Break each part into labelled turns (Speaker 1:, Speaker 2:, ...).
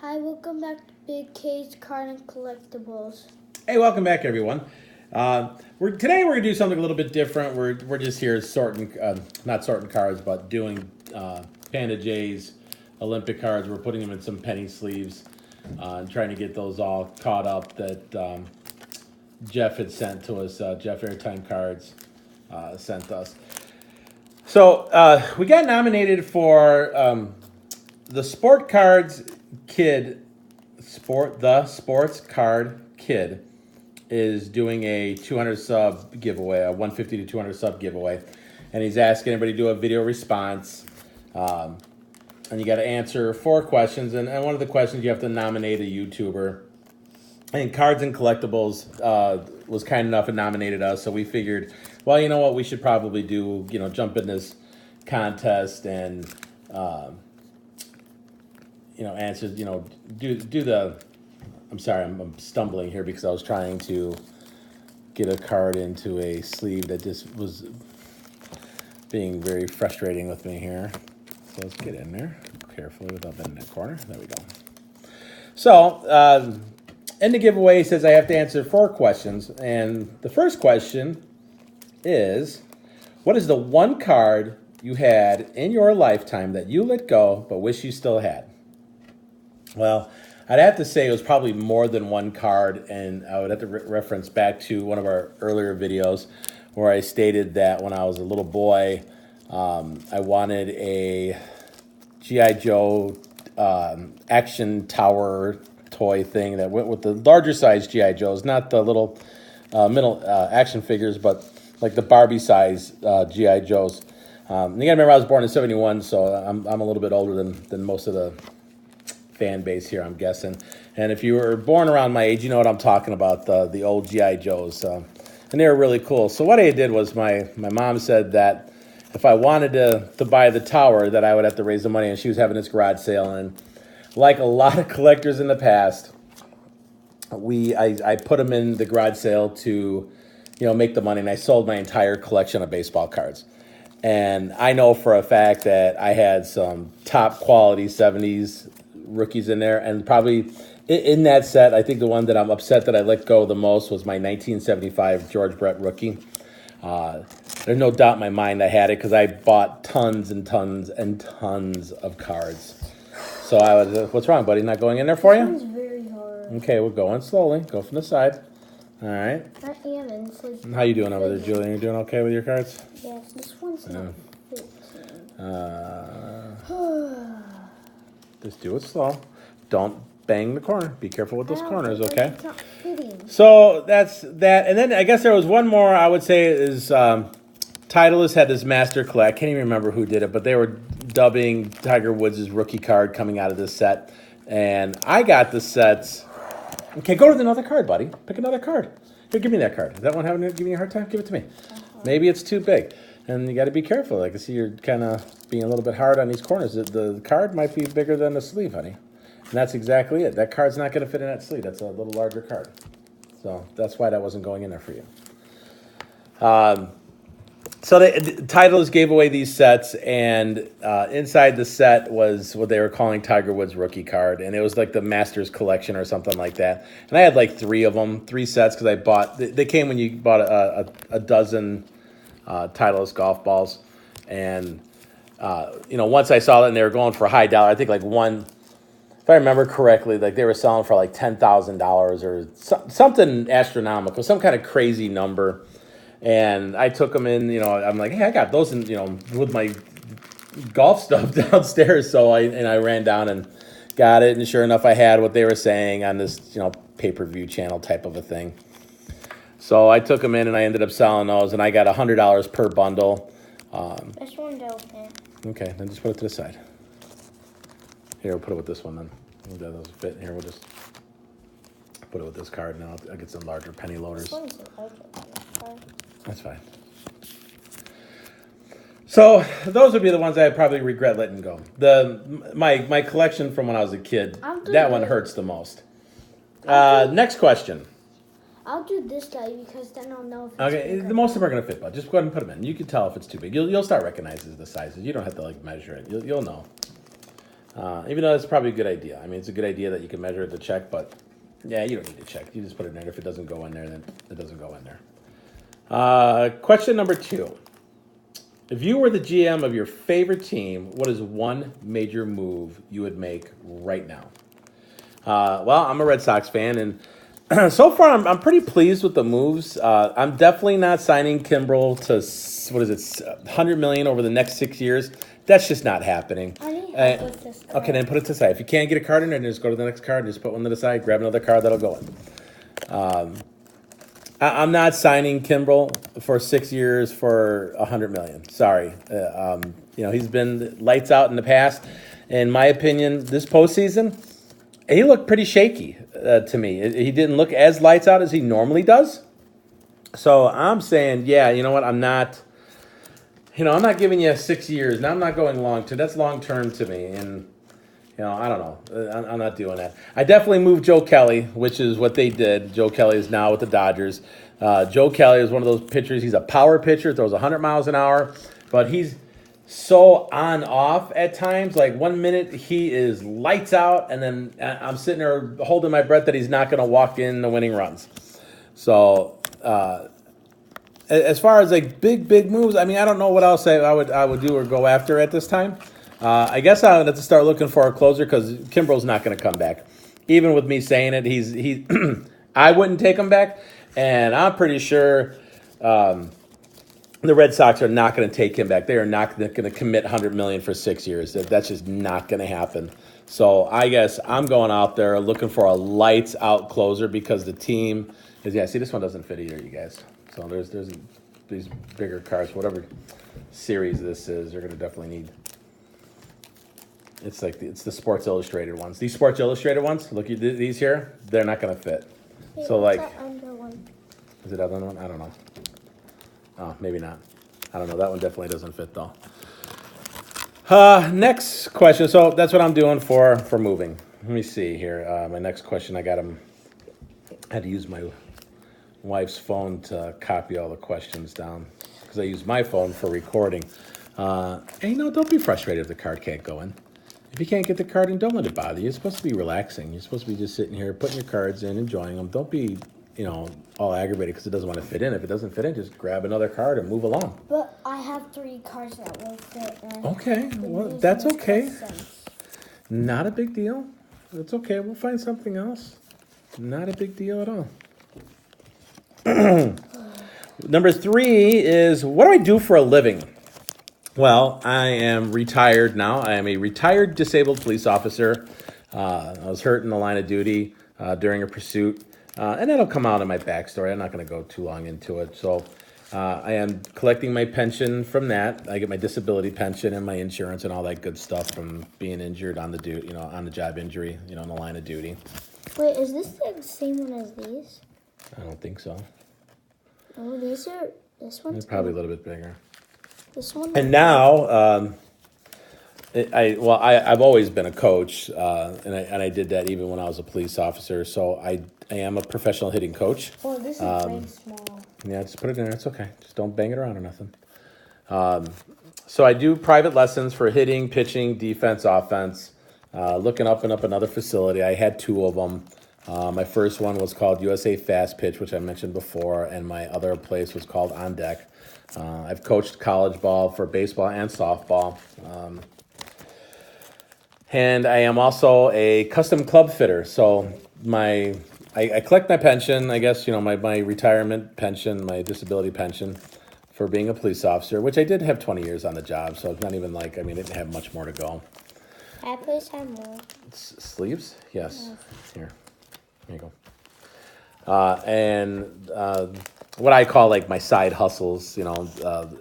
Speaker 1: Hi, welcome back to Big K's Card and Collectibles.
Speaker 2: Hey, welcome back, everyone. Today we're gonna do something a little bit different. We're just here sorting, not sorting cards, but doing Panda J's Olympic cards. We're putting them in some penny sleeves and trying to get those all caught up that Jeff had sent to us. Jeff Airtime Cards sent us. So we got nominated for the Sport Cards Kid. The Sports Card Kid is doing a 200 sub giveaway, a 150 to 200 sub giveaway, and he's asking everybody to do a video response, and you got to answer 4 questions, and one of the questions you have to nominate a YouTuber. And Cards and Collectibles was kind enough and nominated us, so we figured, well, you know what, we should probably do, jump in this contest and answer, do the. I'm sorry, I'm stumbling here because I was trying to get a card into a sleeve that just was being very frustrating with me here. So let's get in there carefully without bending that corner. There we go. So in the giveaway, it says I have to answer 4 questions. And the first question is, what is the one card you had in your lifetime that you let go but wish you still had? Well, I'd have to say it was probably more than one card, and I would have to reference back to one of our earlier videos where I stated that when I was a little boy, I wanted a G.I. Joe action tower toy thing that went with the larger size G.I. Joes, not the little middle action figures, but like the Barbie size G.I. Joes. You gotta remember I was born in '71, so I'm a little bit older than most of the fan base here, I'm guessing. And if you were born around my age, you know what I'm talking about, the old G.I. Joes. And they were really cool. So what I did was my mom said that if I wanted to buy the tower, that I would have to raise the money, and she was having this garage sale. And like a lot of collectors in the past, I put them in the garage sale to make the money, and I sold my entire collection of baseball cards. And I know for a fact that I had some top quality 70s rookies in there, and probably in that set, I think the one that I'm upset that I let go the most was my 1975 George Brett rookie. There's no doubt in my mind I had it because I bought tons and tons and tons of cards. So I was, what's wrong, buddy? Not going in there for you?
Speaker 1: This one's very hard.
Speaker 2: Okay, we're going slowly. Go from the side. All right.
Speaker 1: I am, and it's like...
Speaker 2: How you doing over there, Julian? You doing okay with your cards?
Speaker 1: Yes, this one's not fixing.
Speaker 2: Just do it slow. Don't bang the corner. Be careful with those corners, okay?
Speaker 1: It's not fitting.
Speaker 2: So that's that. And then I guess there was one more I would say is Titleist had this master collect. I can't even remember who did it, but they were dubbing Tiger Woods' rookie card coming out of this set. And I got the sets. Okay, go to another card, buddy. Pick another card. Here, give me that card. Is that one giving you a hard time? Give it to me. Maybe it's too big. And you got to be careful. I can see you're kind of being a little bit hard on these corners. The card might be bigger than the sleeve, honey. And that's exactly it. That card's not going to fit in that sleeve. That's a little larger card. So that's why that wasn't going in there for you. So Titleist gave away these sets, and inside the set was what they were calling Tiger Woods rookie card, and it was like the Masters collection or something like that. And I had like 3 of them, 3 sets, because I bought. They came when you bought a dozen Titleist golf balls, and once I saw that and they were going for a high dollar, I think like one, if I remember correctly, like they were selling for like $10,000 or something astronomical, some kind of crazy number. And I took them in, I'm like, hey, I got those in, with my golf stuff downstairs. So I ran down and got it, and sure enough, I had what they were saying on this, pay-per-view channel type of a thing. So I took them in, and I ended up selling those, and I got $100 per bundle.
Speaker 1: This one don't fit.
Speaker 2: Okay, then just put it to the side. Here, we'll put it with this one then. Those fit. Here, we'll just put it with this card now. I'll get some larger penny loaders.
Speaker 1: This one's a larger card.
Speaker 2: That's fine. So those would be the ones I probably regret letting go. My collection from when I was a kid, that one hurts the most. Next question.
Speaker 1: I'll do this guy because then I'll know if it's
Speaker 2: Okay,
Speaker 1: bigger.
Speaker 2: the most of them are going to fit, but just go ahead and put them in. You can tell if it's too big. You'll start recognizing the sizes. You don't have to measure it. You'll know. Even though that's probably a good idea. I mean, it's a good idea that you can measure it to check, but yeah, you don't need to check. You just put it in there. If it doesn't go in there, then it doesn't go in there. Question number 2. If you were the GM of your favorite team, what is one major move you would make right now? Well, I'm a Red Sox fan, and so far I'm pretty pleased with the moves. I'm definitely not signing Kimbrel to, $100 million over the next 6 years. That's just not happening.
Speaker 1: I need help with this card.
Speaker 2: Okay, then put it to the side. If you can't get a card in there, then just go to the next card and just put one to the side. Grab another card that'll go in. I'm not signing Kimbrel for 6 years for $100 million. Sorry. He's been lights out in the past. In my opinion, this postseason, he looked pretty shaky to me. He didn't look as lights out as he normally does. So I'm saying, yeah, you know what? I'm not giving you 6 years. Now I'm not going long term. That's long term to me. And, I don't know. I'm not doing that. I definitely moved Joe Kelly, which is what they did. Joe Kelly is now with the Dodgers. Joe Kelly is one of those pitchers. He's a power pitcher, throws 100 miles an hour, but he's so on-off at times. Like 1 minute he is lights out, and then I'm sitting there holding my breath that he's not going to walk in the winning runs. So as far as like big moves, I mean, I don't know what else I would do or go after at this time. I guess I would have to start looking for a closer because Kimbrel's not going to come back. Even with me saying it, he I wouldn't take him back, and I'm pretty sure the Red Sox are not going to take him back. They are not going to commit $100 million for 6 years. That's just not going to happen. So I guess I'm going out there looking for a lights out closer because the team is. Yeah, see, this one doesn't fit either, you guys. So there's these bigger cards, whatever series this is, they're going to definitely need. It's the Sports Illustrated ones. These Sports Illustrated ones, look at these here, they're not going to fit.
Speaker 1: Hey,
Speaker 2: so
Speaker 1: what's
Speaker 2: like,
Speaker 1: that under one?
Speaker 2: is it other one? I don't know. Oh, maybe not. I don't know. That one definitely doesn't fit though. Next question. So that's what I'm doing for moving. Let me see here. My next question, I had to use my wife's phone to copy all the questions down because I use my phone for recording. Don't be frustrated if the card can't go in. If you can't get the card in, don't let it bother you. You're supposed to be relaxing. You're supposed to be just sitting here, putting your cards in, enjoying them. Don't be, all aggravated because it doesn't want to fit in. If it doesn't fit in, just grab another card and move along.
Speaker 1: But I have 3 cards that won't fit. And
Speaker 2: Okay, well, that's okay. Not a big deal. It's okay. We'll find something else. Not a big deal at all. Number 3 is, what do I do for a living? Well, I am retired now. I am a retired disabled police officer. I was hurt in the line of duty during a pursuit. And that'll come out in my backstory. I'm not going to go too long into it. So I am collecting my pension from that. I get my disability pension and my insurance and all that good stuff from being injured on the on the job injury, in the line of duty.
Speaker 1: Wait, is this the same one as these?
Speaker 2: I don't think so.
Speaker 1: Oh, this one's
Speaker 2: It's probably a little bit bigger.
Speaker 1: This one.
Speaker 2: And now, I've always been a coach, and I did that even when I was a police officer. So I am a professional hitting coach.
Speaker 1: Oh, this is way small.
Speaker 2: Yeah, just put it in there. It's okay. Just don't bang it around or nothing. So I do private lessons for hitting, pitching, defense, offense. Looking up another facility. I had 2 of them. My first one was called USA Fast Pitch, which I mentioned before, and my other place was called On Deck. I've coached college ball for baseball and softball. And I am also a custom club fitter. So I collect my pension, I guess, my retirement pension, my disability pension for being a police officer, which I did have 20 years on the job. So it's not even I didn't have much more to go.
Speaker 1: That place had more.
Speaker 2: Sleeves? Yes. Here you go. And what I call my side hustles,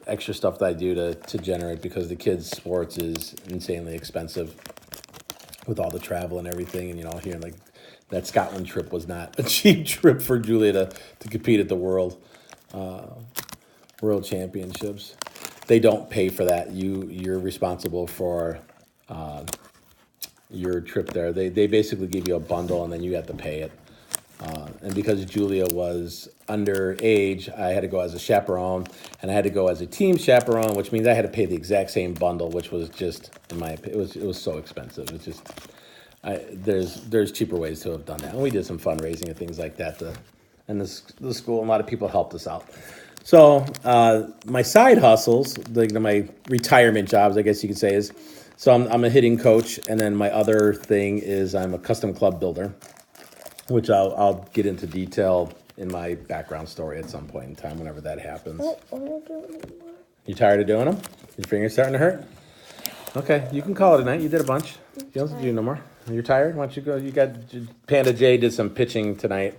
Speaker 2: extra stuff that I do to generate, because the kids' sports is insanely expensive with all the travel and everything. And, here, that Scotland trip was not a cheap trip for Julia to compete at the world championships. They don't pay for that. You're responsible for your trip there. They basically give you a bundle and then you have to pay it. and because Julia was underage, I had to go as a chaperone, and I had to go as a team chaperone, which means I had to pay the exact same bundle, which was just, in my opinion, it was so expensive. It's just, there's cheaper ways to have done that, and we did some fundraising and things like that. And the school, and a lot of people helped us out. So my side hustles, like my retirement jobs, I guess you could say, is so I'm a hitting coach, and then my other thing is I'm a custom club builder, which I'll get into detail in my background story at some point in time, whenever that happens. You tired of doing them? Your fingers starting to hurt? Okay, you can call it a night. You did a bunch. You don't have to do no more. You're tired? Why don't you go? You got Panda J did some pitching tonight.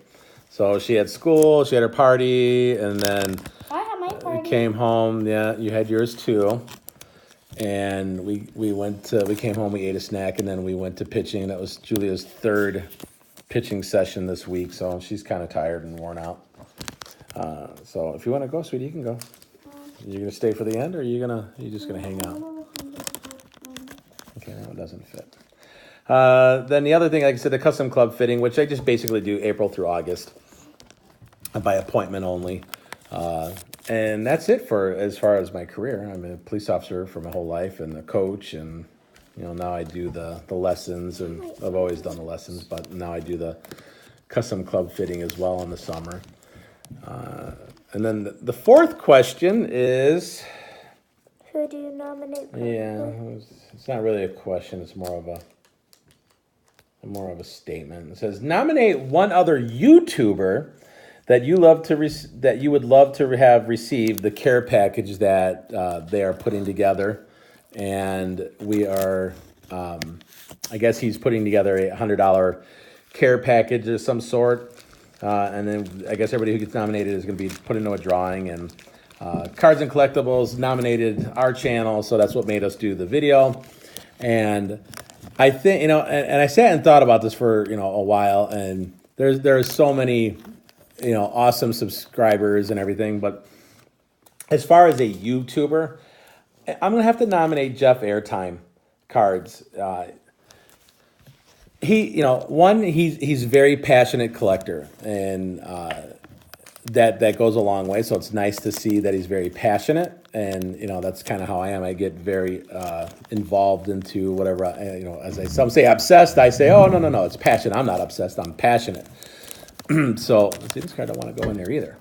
Speaker 2: So she had school, she had her party, and then
Speaker 1: I had my party.
Speaker 2: Came home. Yeah, you had yours too. And we came home, we ate a snack, and then we went to pitching. That was Julia's third pitching session this week, so she's kind of tired and worn out. So if you want to go, sweetie, you can go. You gonna stay for the end, or are you just gonna hang out? Okay, no, it doesn't fit. Then the other thing, like I said, the custom club fitting, which I just basically do April through August by appointment only. And that's it for as far as my career. I'm a police officer for my whole life and a coach, and now I do the lessons, and I've always done the lessons, but now I do the custom club fitting as well in the summer. And then the fourth question is,
Speaker 1: Who do you nominate?
Speaker 2: yeah, it's not really a question. It's more of a statement. It says, nominate one other YouTuber that you would love to have received the care package that they are putting together, and we are, I guess he's putting together a $100 care package of some sort, and then I guess everybody who gets nominated is going to be put into a drawing, and Cards and Collectibles nominated our channel, so that's what made us do the video, and I think and I sat and thought about this for a while, and there's so many awesome subscribers and everything, but as far as a YouTuber, I'm gonna have to nominate Jeff Airtime Cards. He's very passionate collector, and that goes a long way. So it's nice to see that he's very passionate, and that's kind of how I am. I get very involved into whatever. As some say obsessed, I say, oh no, it's passion. I'm not obsessed. I'm passionate. So let's see, this card don't want to go in there either.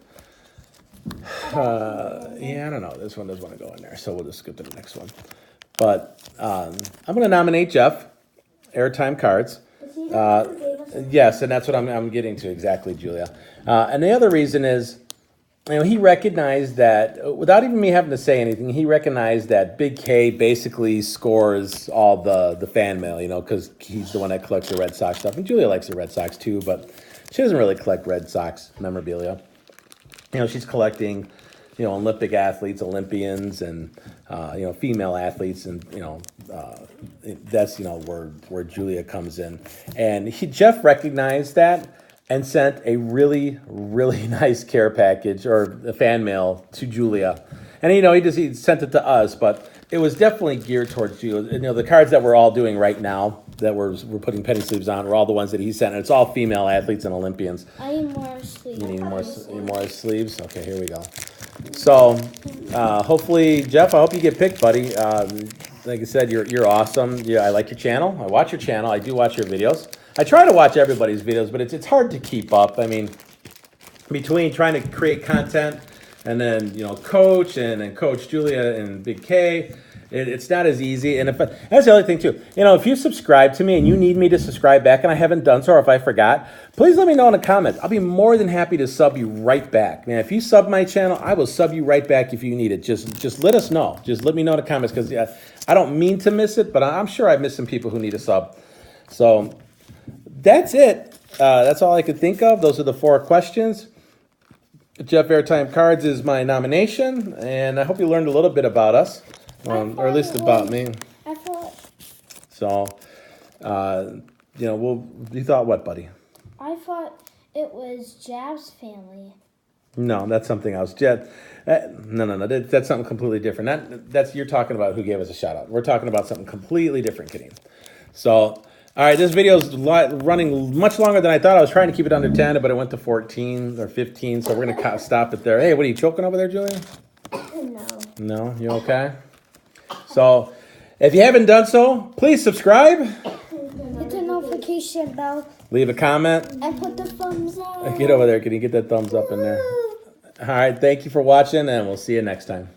Speaker 2: Yeah, I don't know. This one doesn't want to go in there, so we'll just skip to the next one. But I'm going to nominate Jeff Airtime Cards. Yes, and that's what I'm getting to exactly, Julia. And the other reason is, he recognized that without even me having to say anything, he recognized that Big K basically scores all the fan mail, because he's the one that collects the Red Sox stuff, and Julia likes the Red Sox too, but she doesn't really collect Red Sox memorabilia. She's collecting, Olympic athletes, Olympians, and female athletes, and that's where Julia comes in. And Jeff recognized that and sent a really, really nice care package or a fan mail to Julia. And he sent it to us, but it was definitely geared towards Julia. The cards that we're all doing right now that we're putting penny sleeves on are all the ones that he sent. And it's all female athletes and Olympians.
Speaker 1: I need more sleeves.
Speaker 2: You need more sleeves? Okay, here we go. So hopefully, Jeff, I hope you get picked, buddy. Like I said, you're awesome. Yeah, I like your channel. I watch your channel. I do watch your videos. I try to watch everybody's videos, but it's hard to keep up. I mean, between trying to create content and then coach and then coach Julia and Big K, it's not as easy. And that's the other thing too. If you subscribe to me and you need me to subscribe back and I haven't done so, or if I forgot, please let me know in the comments. I'll be more than happy to sub you right back. Man, if you sub my channel, I will sub you right back if you need it. Just let us know. Just let me know in the comments, because I don't mean to miss it, but I'm sure I missed some people who need a sub. So that's it. That's all I could think of. Those are the 4 questions. Jeff Airtime Cards is my nomination, and I hope you learned a little bit about us, or at least about me.
Speaker 1: I thought.
Speaker 2: So, you thought what, buddy?
Speaker 1: I thought it was Jab's family.
Speaker 2: No, that's something else. No. That's something completely different. You're talking about who gave us a shout out. We're talking about something completely different, Kenny. So, All right, this video is running much longer than I thought. I was trying to keep it under 10, but it went to 14 or 15, so we're going to stop it there. Hey, what are you choking over there, Julia?
Speaker 1: No.
Speaker 2: No? You okay? So, if you haven't done so, please subscribe.
Speaker 1: Hit the notification bell.
Speaker 2: Leave a comment.
Speaker 1: And put the thumbs up.
Speaker 2: Get over there. Can you get that thumbs up in there? All right, thank you for watching, and we'll see you next time.